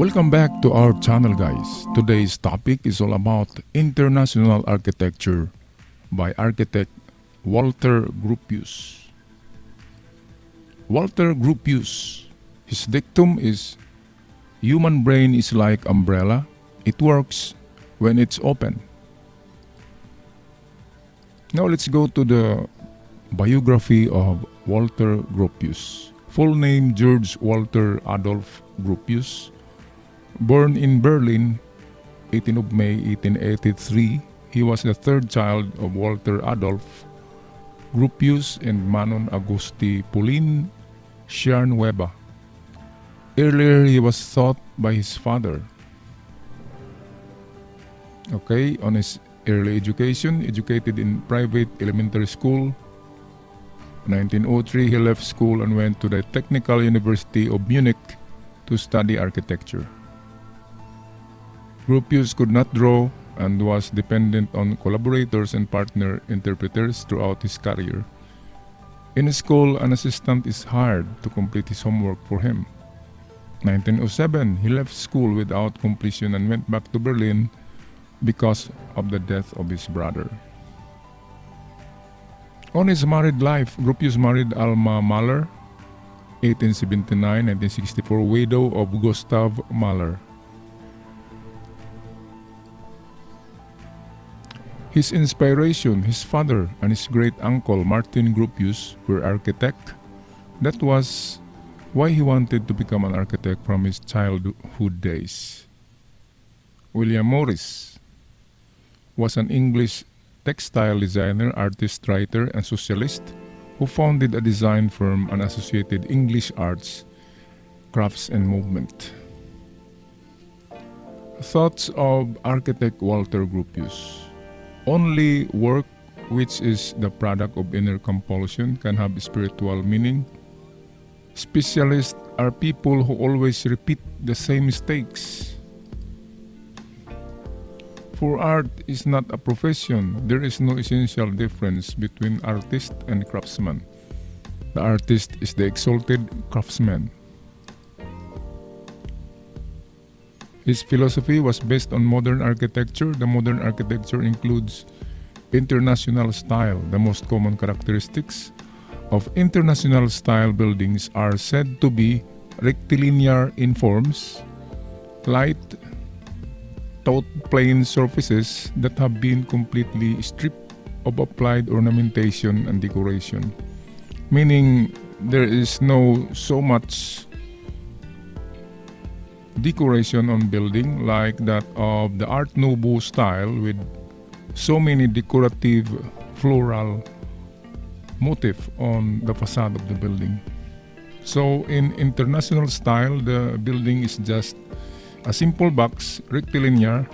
Welcome back to our channel, guys. Today's topic is all about international architecture by architect Walter Gropius. Walter Gropius, his dictum is, human brain is like umbrella, it works when it's open. Now let's go to the biography of Walter Gropius. Full name George Walter Adolf Gropius. Born in Berlin, 18 of May 1883, he was the third child of Walter Adolf Gropius and Manon Augusti Pauline Schernweber. Earlier, he was taught by his father. On his early education, educated in private elementary school. 1903, he left school and went to the Technical University of Munich to study architecture. Gropius could not draw and was dependent on collaborators and partner interpreters throughout his career. In school, an assistant is hired to complete his homework for him. 1907, he left school without completion and went back to Berlin because of the death of his brother. On his married life, Gropius married Alma Mahler, 1879-1964, widow of Gustav Mahler. His inspiration, his father and his great-uncle Martin Gropius were architects. That was why he wanted to become an architect from his childhood days. William Morris was an English textile designer, artist, writer, and socialist who founded a design firm and associated English arts, crafts, and movement. Thoughts of architect Walter Gropius. Only work which is the product of inner compulsion can have spiritual meaning. Specialists are people who always repeat the same mistakes. For art is not a profession, there is no essential difference between artist and craftsman. The artist is the exalted craftsman. His philosophy was based on modern architecture. The modern architecture includes international style. The most common characteristics of international style buildings are said to be rectilinear in forms, light, taut plane surfaces that have been completely stripped of applied ornamentation and decoration, meaning there is no so much decoration on building like that of the Art Nouveau style with so many decorative floral motif on the facade of the building. So in international style, the building is just a simple box, rectilinear,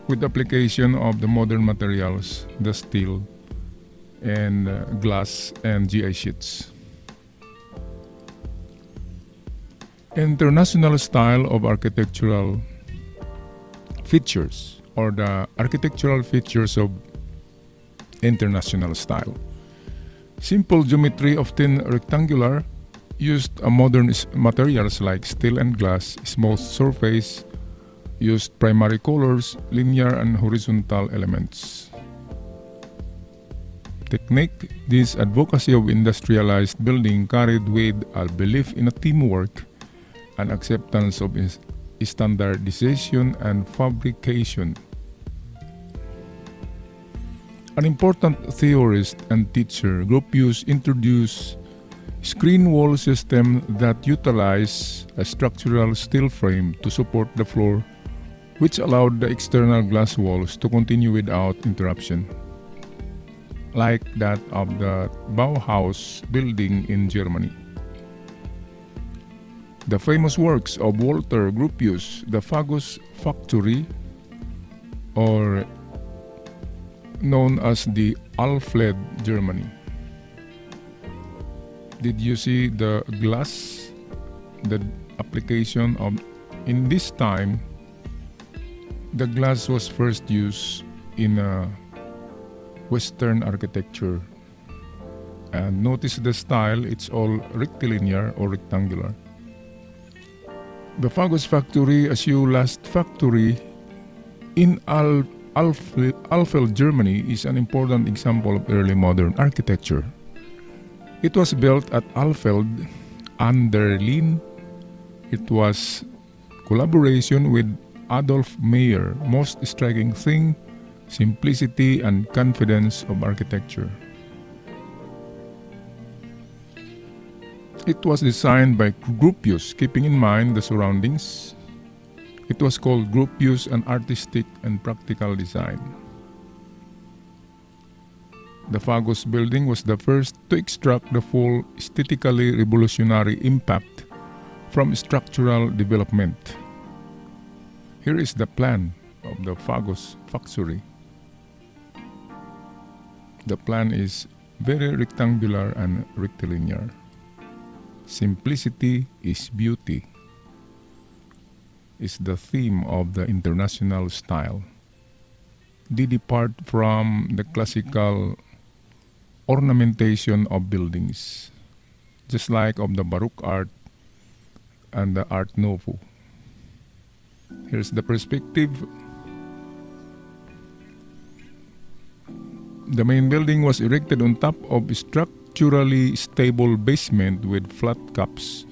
with application of the modern materials, the steel and glass and GI sheets. International style of architectural features, or the architectural features of international style. Simple geometry, often rectangular, used modern materials like steel and glass. Smooth surface, used primary colors, linear and horizontal elements. Technique, this advocacy of industrialized building carried with a belief in a teamwork and acceptance of standardization and fabrication. An important theorist and teacher, Gropius introduced screen wall system that utilize a structural steel frame to support the floor, which allowed the external glass walls to continue without interruption, like that of the Bauhaus building in Germany. The famous works of Walter Gropius, the Fagus Factory, or known as the Alfred Germany. Did you see the glass? The application of, in this time, the glass was first used in Western architecture. And notice the style, it's all rectilinear or rectangular. The Fagus factory, a shoe last factory in Alfeld, Germany, is an important example of early modern architecture. It was built at Alfeld an der Rhein. It was collaboration with Adolf Meyer. Most striking thing, simplicity and confidence of architecture. It was designed by Gropius, keeping in mind the surroundings. It was called Gropius, an artistic and practical design. The Fagus building was the first to extract the full aesthetically revolutionary impact from structural development. Here is the plan of the Fagus factory. The plan is very rectangular and rectilinear. Simplicity is beauty is the theme of the international style. They depart from the classical ornamentation of buildings, just like of the Baroque art and the Art Nouveau. Here's the perspective. The main building was erected on top of a structurally stable basement with flat caps.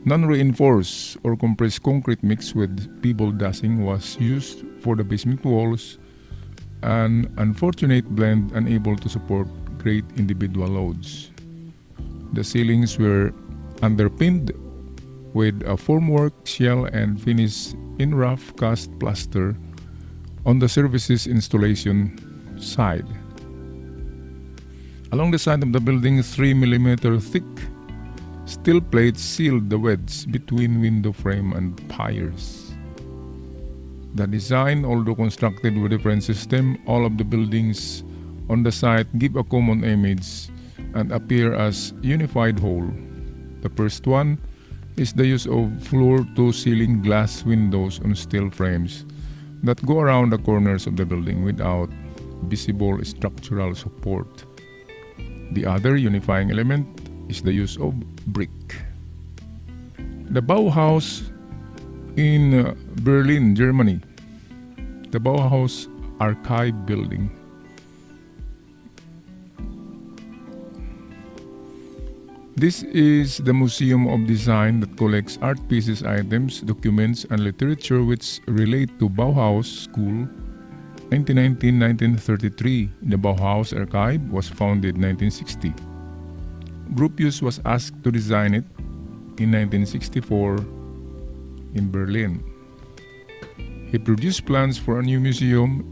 Non-reinforced or compressed concrete mixed with pebble dusting was used for the basement walls, an unfortunate blend unable to support great individual loads. The ceilings were underpinned with a formwork shell and finished in rough cast plaster on the services installation side. Along the side of the building, 3 mm thick steel plates sealed the wedge between window frame and piers. The design, although constructed with a different system, all of the buildings on the site give a common image and appear as unified whole. The first one is the use of floor-to-ceiling glass windows on steel frames that go around the corners of the building without visible structural support. The other unifying element is the use of brick. The Bauhaus in Berlin, Germany. The Bauhaus Archive Building. This is the Museum of Design that collects art pieces, items, documents, and literature which relate to Bauhaus School. 1919-1933, the Bauhaus Archive was founded 1960. Gropius was asked to design it in 1964 in Berlin. He produced plans for a new museum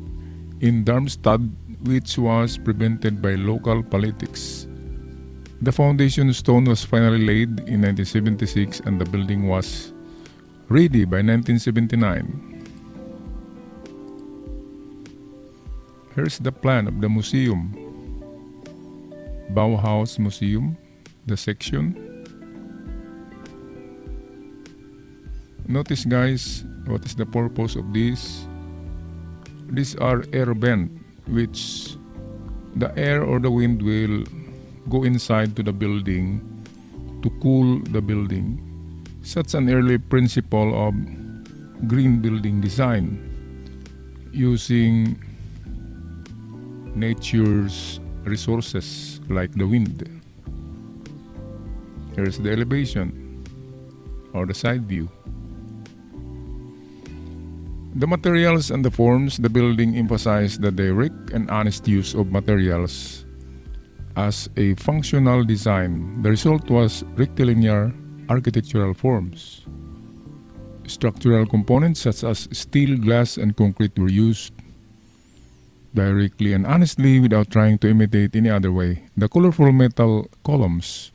in Darmstadt, which was prevented by local politics. The foundation stone was finally laid in 1976 and the building was ready by 1979. Here's the plan of the museum. Bauhaus Museum, the section. Notice guys, what is the purpose of this? These are air vent, which the air or the wind will go inside to the building to cool the building. Such an early principle of green building design, using nature's resources like the wind. Here's the elevation or the side view. The materials and the forms the building emphasize the direct and honest use of materials as a functional design. The result was rectilinear architectural forms. Structural components such as steel, glass, and concrete were used directly and honestly without trying to imitate any other way. The colorful metal columns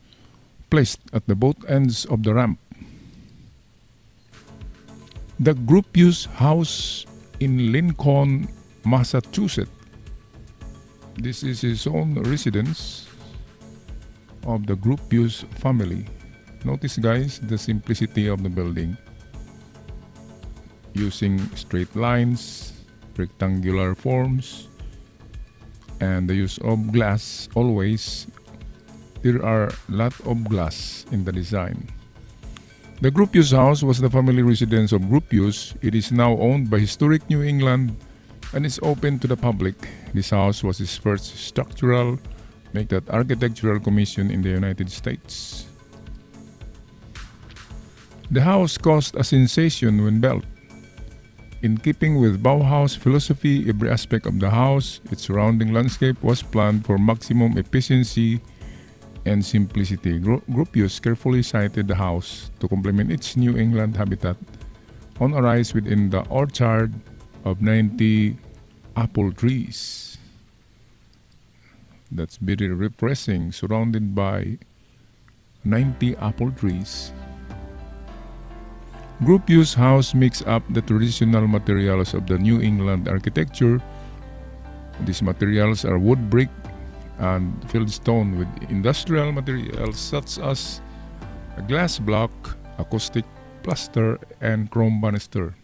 placed at the both ends of the ramp. The Gropius house in Lincoln, Massachusetts. This is his own residence of the Gropius family. Notice guys the simplicity of the building. Using straight lines, rectangular forms, and the use of glass. Always there are a lot of glass in the design. The Gropius house was the family residence of Gropius. It is now owned by Historic New England and is open to the public. This house was his first structural, make that architectural commission in the United States. The house caused a sensation when built. In keeping with Bauhaus philosophy, every aspect of the house, its surrounding landscape was planned for maximum efficiency and simplicity. Gropius carefully sited the house to complement its New England habitat on a rise within the orchard of 90 apple trees. That's very refreshing, surrounded by 90 apple trees. Gropius house mixed up the traditional materials of the New England architecture. These materials are wood brick and fieldstone with industrial materials such as a glass block, acoustic plaster, and chrome banister.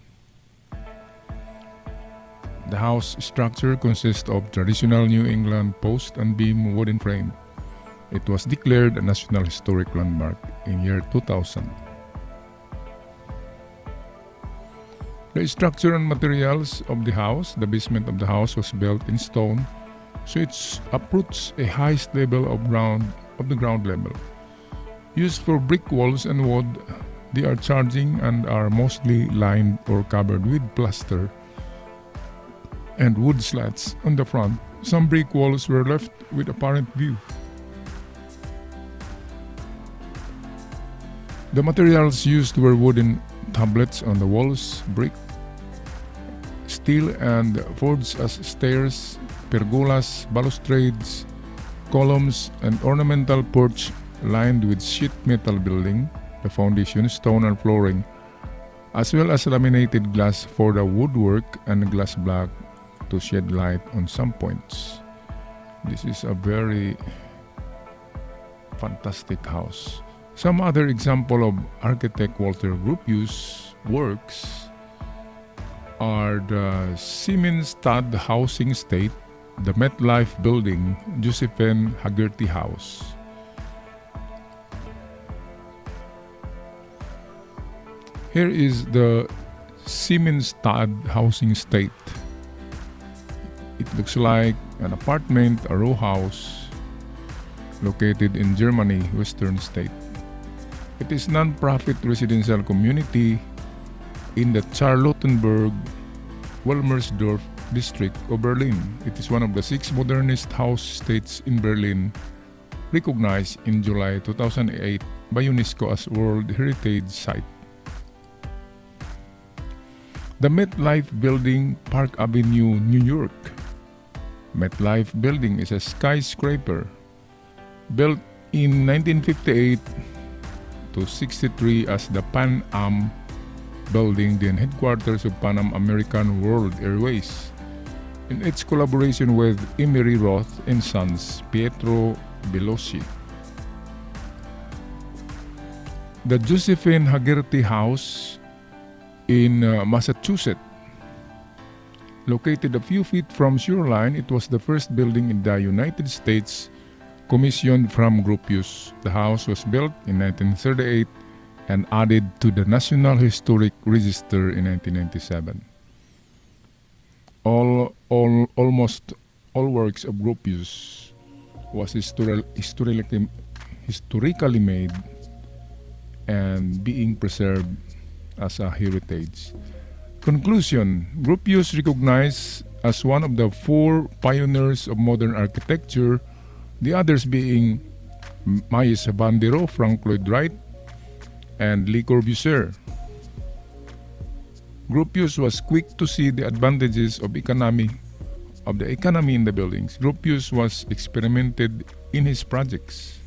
The house structure consists of traditional New England post and beam wooden frame. It was declared a National Historic Landmark in year 2000. The structure and materials of the house, the basement of the house was built in stone, so it approaches a highest level of the ground level. Used for brick walls and wood, they are charging and are mostly lined or covered with plaster and wood slats on the front. Some brick walls were left with apparent view. The materials used were wooden tablets on the walls, brick, steel, and forged as stairs, pergolas, balustrades, columns, and ornamental porch lined with sheet metal building, the foundation, stone, and flooring, as well as laminated glass for the woodwork and glass block to shed light on some points. This is a very fantastic house. Some other example of architect Walter Gropius works are the Siemensstadt Housing Estate, the MetLife Building, Josephine Haggerty House. Here is the Siemensstadt Housing Estate. It looks like an apartment, a row house located in Germany, Western state. It is non-profit residential community in the Charlottenburg-Wilmersdorf district of Berlin. It is one of the 6 modernist house estates in Berlin, recognized in July 2008 by UNESCO as World Heritage Site. The MetLife Building, Park Avenue, New York. MetLife Building is a skyscraper built in 1958 to 63 as the Pan Am Building, the headquarters of Pan Am American World Airways. In its collaboration with Emery Roth and Sons, Pietro Bellosi. The Josephine Haggerty House in Massachusetts. Located a few feet from shoreline, it was the first building in the United States commissioned from Gropius. The house was built in 1938 and added to the National Historic Register in 1997. Almost all works of Gropius was historically made and being preserved as a heritage. Conclusion: Gropius recognized as one of the 4 pioneers of modern architecture, the others being Mies van der Rohe, FRANKLLOYD Wright, and Le Corbusier. Gropius was quick to see the advantages of the economy in the buildings. Gropius was experimented in his projects.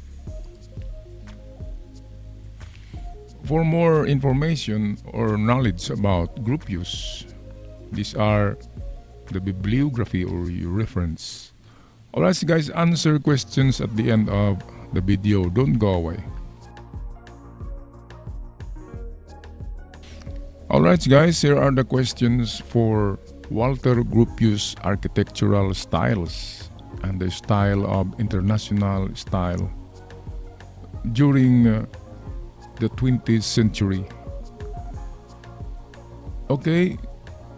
For more information or knowledge about Gropius, these are the bibliography or your reference. Alright guys, answer questions at the end of the video. Don't go away. Alright guys, here are the questions for Walter Gropius architectural styles and the style of international style during the 20th century. Okay,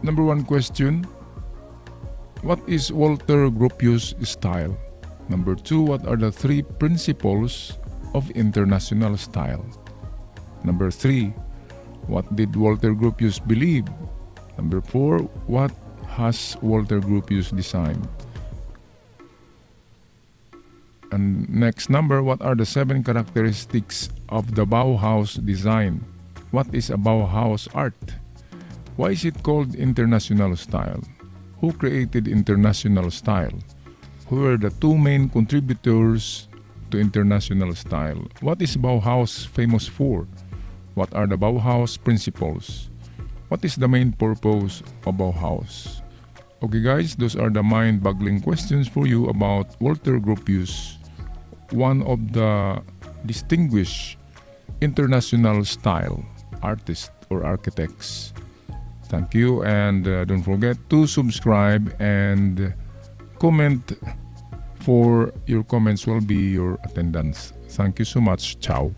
number one question. What is Walter Gropius' style? Number two, what are the three principles of international style? Number three, what did Walter Gropius believe? Number four, what has Walter Gropius designed? And next number, what are the 7 characteristics of the Bauhaus design? What is a Bauhaus art? Why is it called international style? Who created international style? Who were the 2 main contributors to international style? What is Bauhaus famous for? What are the Bauhaus principles? What is the main purpose of Bauhaus? Okay guys, those are the mind-boggling questions for you about Walter Gropius, one of the distinguished international style artists or architects. Thank you, and don't forget to subscribe and comment. For your comments will be your attendance. Thank you so much. Ciao.